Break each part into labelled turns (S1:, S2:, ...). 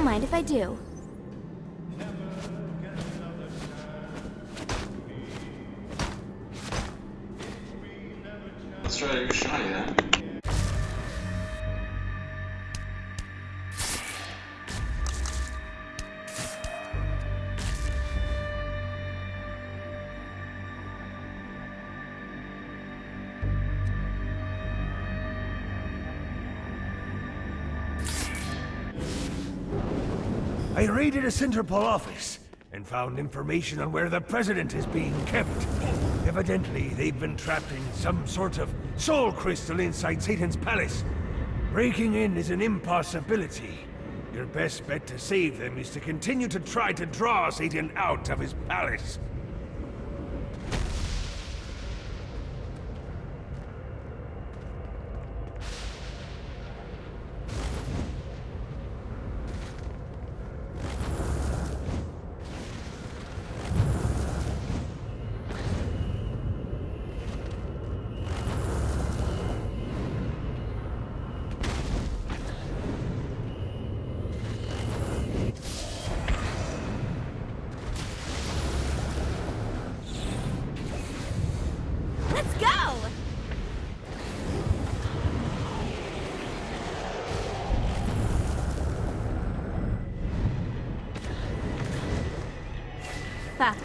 S1: don't mind if I do.
S2: Let's try to shot you then.
S3: I raided a Centerpol office and found information on where the President is being kept. Evidently, they've been trapped in some sort of soul crystal inside Satan's palace. Breaking in is an impossibility. Your best bet to save them is to continue to try to draw Satan out of his palace.
S1: Let's go! Fuck.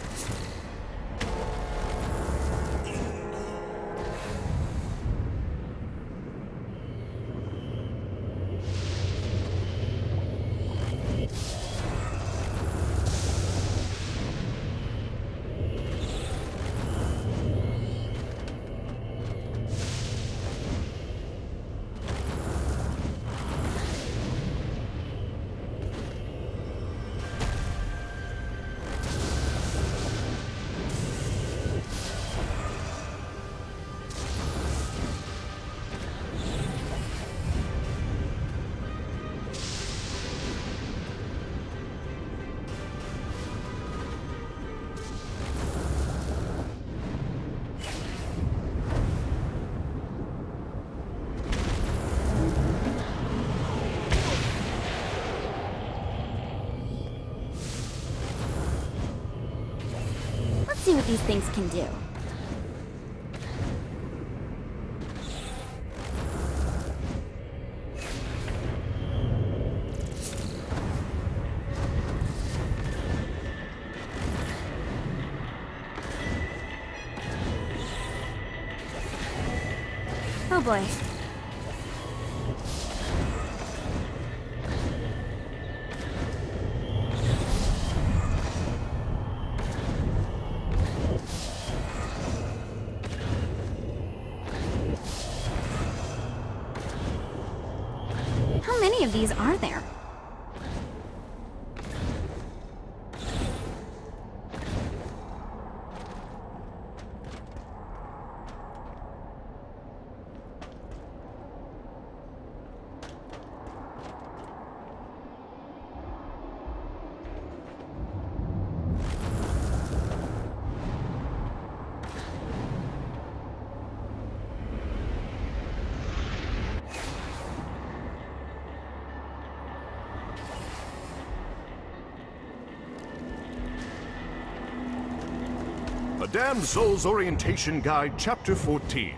S1: Let's see what these things can do. Oh boy. How many of these are there?
S4: A Damned Souls Orientation Guide, Chapter 14.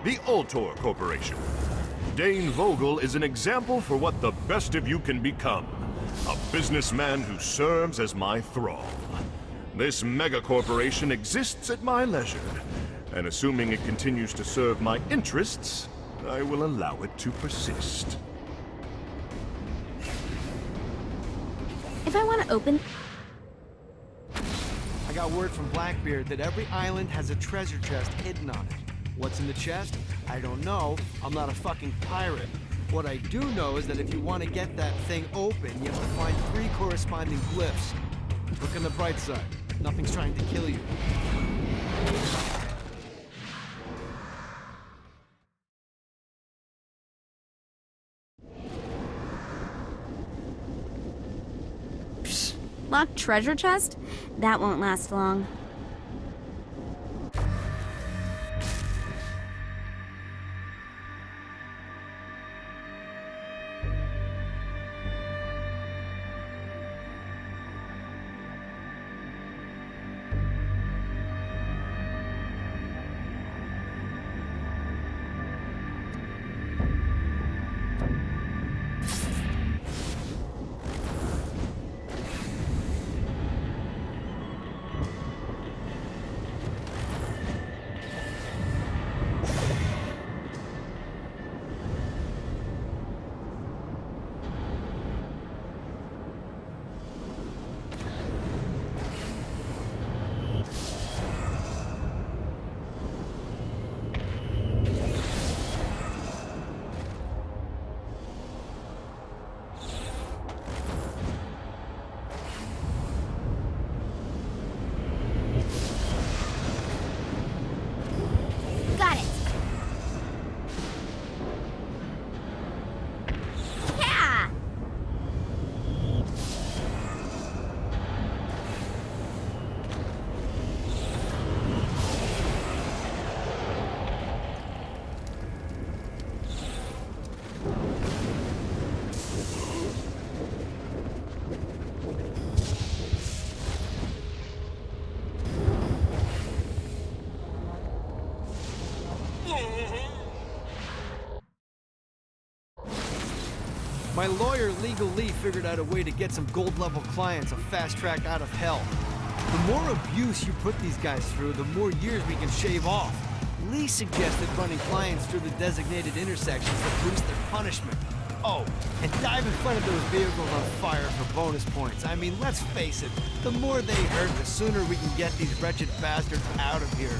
S4: The Ultor Corporation. Dane Vogel is an example for what the best of you can become. A businessman who serves as my thrall. This mega-corporation exists at my leisure, and assuming it continues to serve my interests, I will allow it to persist.
S1: If I want to open...
S5: I got word from Blackbeard that every island has a treasure chest hidden on it. What's in the chest? I don't know. I'm not a fucking pirate. What I do know is that if you want to get that thing open, you have to find 3 corresponding glyphs. Look on the bright side. Nothing's trying to kill you.
S1: Locked treasure chest? That won't last long.
S5: My lawyer, Legal Lee, figured out a way to get some gold-level clients a fast track out of hell. The more abuse you put these guys through, the more years we can shave off. Lee suggested running clients through the designated intersections to boost their punishment. Oh, and dive in front of those vehicles on fire for bonus points. I mean, let's face it, the more they hurt, the sooner we can get these wretched bastards out of here.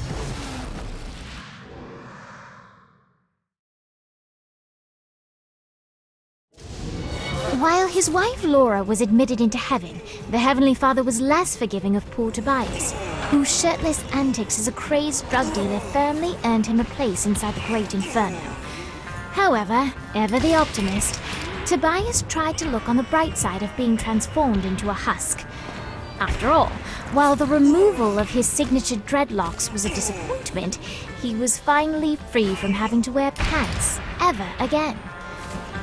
S2: While his wife Laura was admitted into heaven, the Heavenly Father was less forgiving of poor Tobias, whose shirtless antics as a crazed drug dealer firmly earned him a place inside the Great Inferno. However, ever the optimist, Tobias tried to look on the bright side of being transformed into a husk. After all, while the removal of his signature dreadlocks was a disappointment, he was finally free from having to wear pants ever again.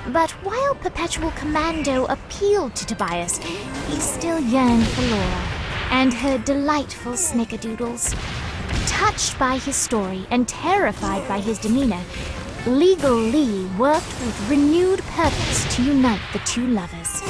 S2: But while Perpetual Commando appealed to Tobias, he still yearned for Laura and her delightful snickerdoodles. Touched by his story and terrified by his demeanor, Legal Lee worked with renewed purpose to unite the two lovers.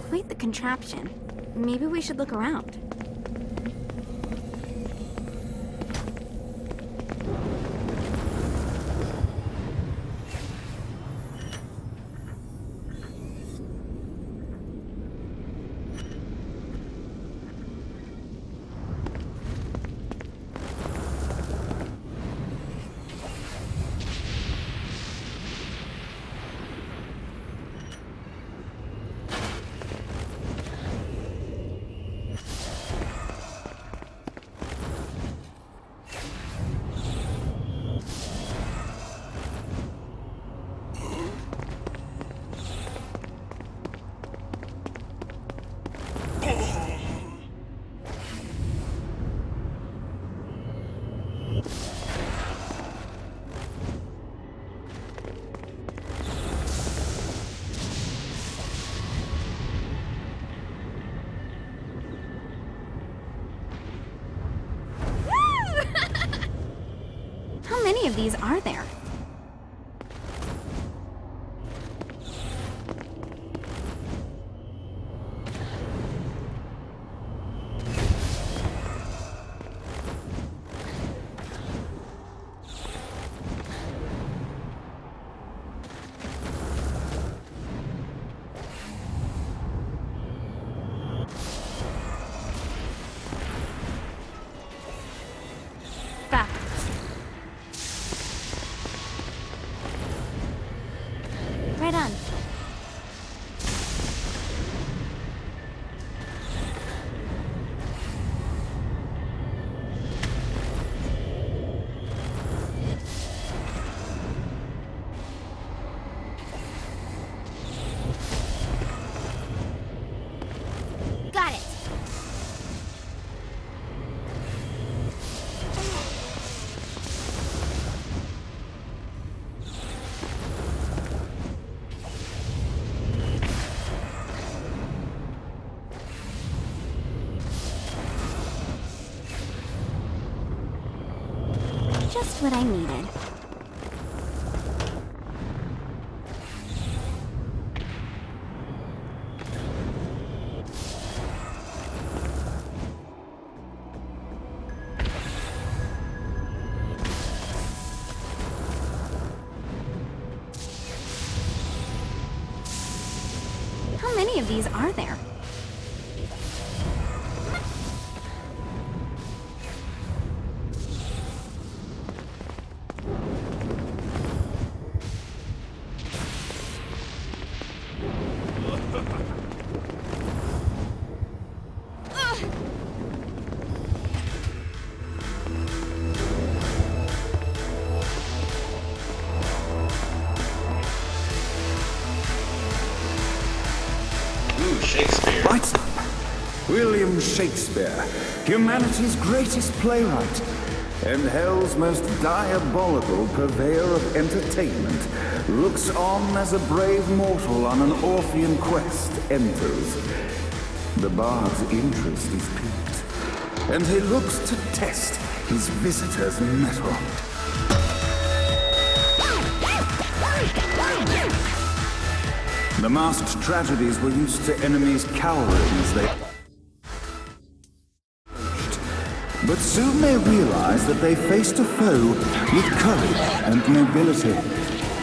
S1: Quite the contraption. Maybe we should look around. How many of these are there? Just what I needed. How many of these are there?
S6: Shakespeare.
S7: Right. William Shakespeare, humanity's greatest playwright, and hell's most diabolical purveyor of entertainment, looks on as a brave mortal on an Orphean quest enters. The bard's interest is piqued, and he looks to test his visitor's mettle. The masked tragedies were used to enemies cowering as they... But soon they realized that they faced a foe with courage and nobility,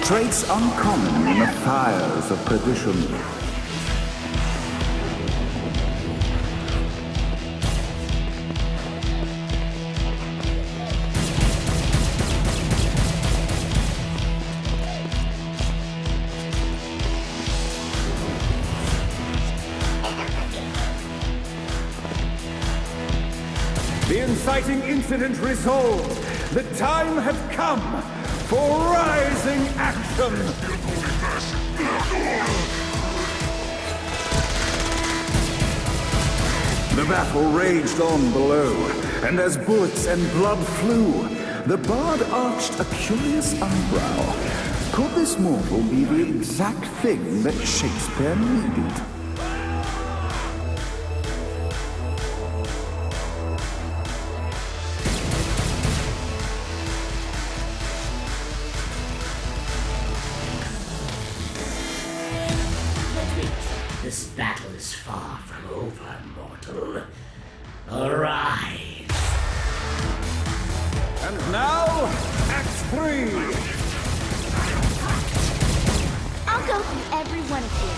S7: traits uncommon in the fires of perdition. The inciting incident resolved. The time had come for rising action. The battle raged on below, and as bullets and blood flew, the bard arched a curious eyebrow. Could this mortal be the exact thing that Shakespeare needed?
S6: This battle is far from over, mortal. Arise!
S7: And now, Act 3!
S2: I'll go through every one of you.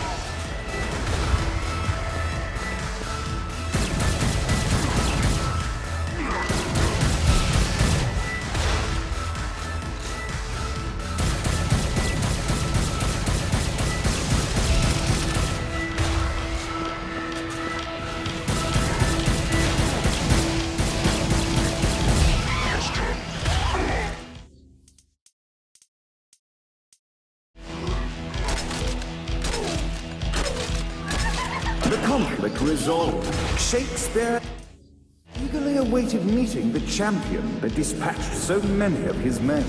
S7: The conflict resolved. Shakespeare eagerly awaited meeting the champion that dispatched so many of his men.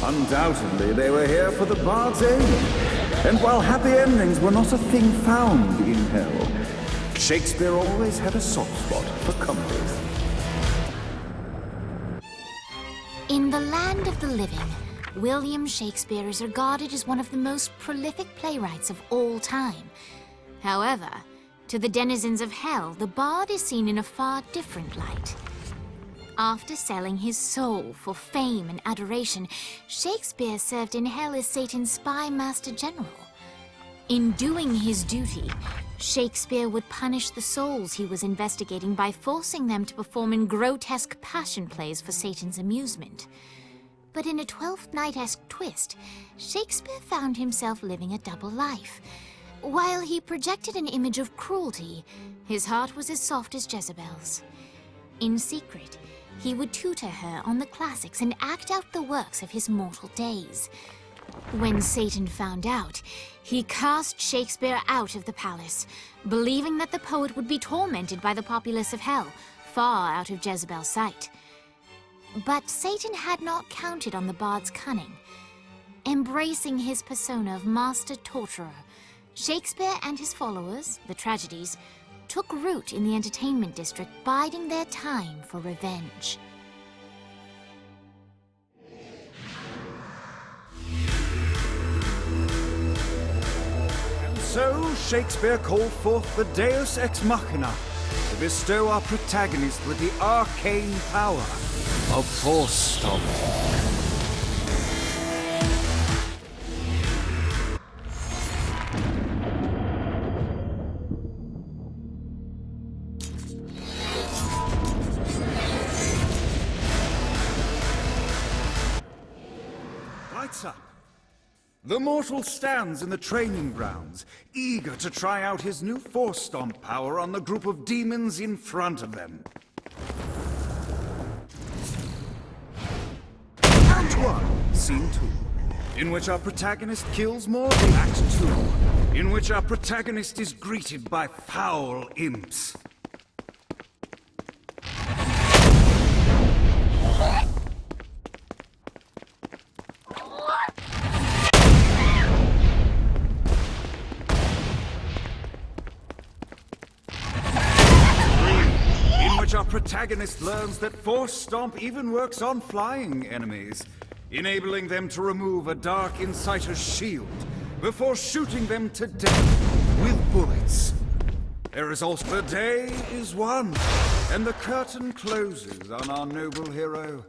S7: Undoubtedly, they were here for the bard's aid. And while happy endings were not a thing found in hell, Shakespeare always had a soft spot for comedies.
S2: In the land of the living, William Shakespeare is regarded as one of the most prolific playwrights of all time. However, to the denizens of hell, the bard is seen in a far different light. After selling his soul for fame and adoration, Shakespeare served in hell as Satan's spy master general. In doing his duty, Shakespeare would punish the souls he was investigating by forcing them to perform in grotesque passion plays for Satan's amusement. But in a Twelfth Night-esque twist, Shakespeare found himself living a double life. While he projected an image of cruelty, his heart was as soft as Jezebel's. In secret, he would tutor her on the classics and act out the works of his mortal days. When Satan found out, he cast Shakespeare out of the palace, believing that the poet would be tormented by the populace of hell, far out of Jezebel's sight. But Satan had not counted on the bard's cunning. Embracing his persona of master torturer, Shakespeare and his followers, the tragedies, took root in the entertainment district, biding their time for revenge.
S7: So Shakespeare called forth the Deus Ex Machina to bestow our protagonist with the arcane power of Force Stomp. Lights up. The mortal stands in the training grounds, eager to try out his new Force Stomp power on the group of demons in front of them. Act 1, Scene 2, in which our protagonist kills more. Act 2, in which our protagonist is greeted by foul imps. Our protagonist learns that Force Stomp even works on flying enemies, enabling them to remove a Dark Inciter's shield before shooting them to death with bullets. There is also the day is won, and the curtain closes on our noble hero.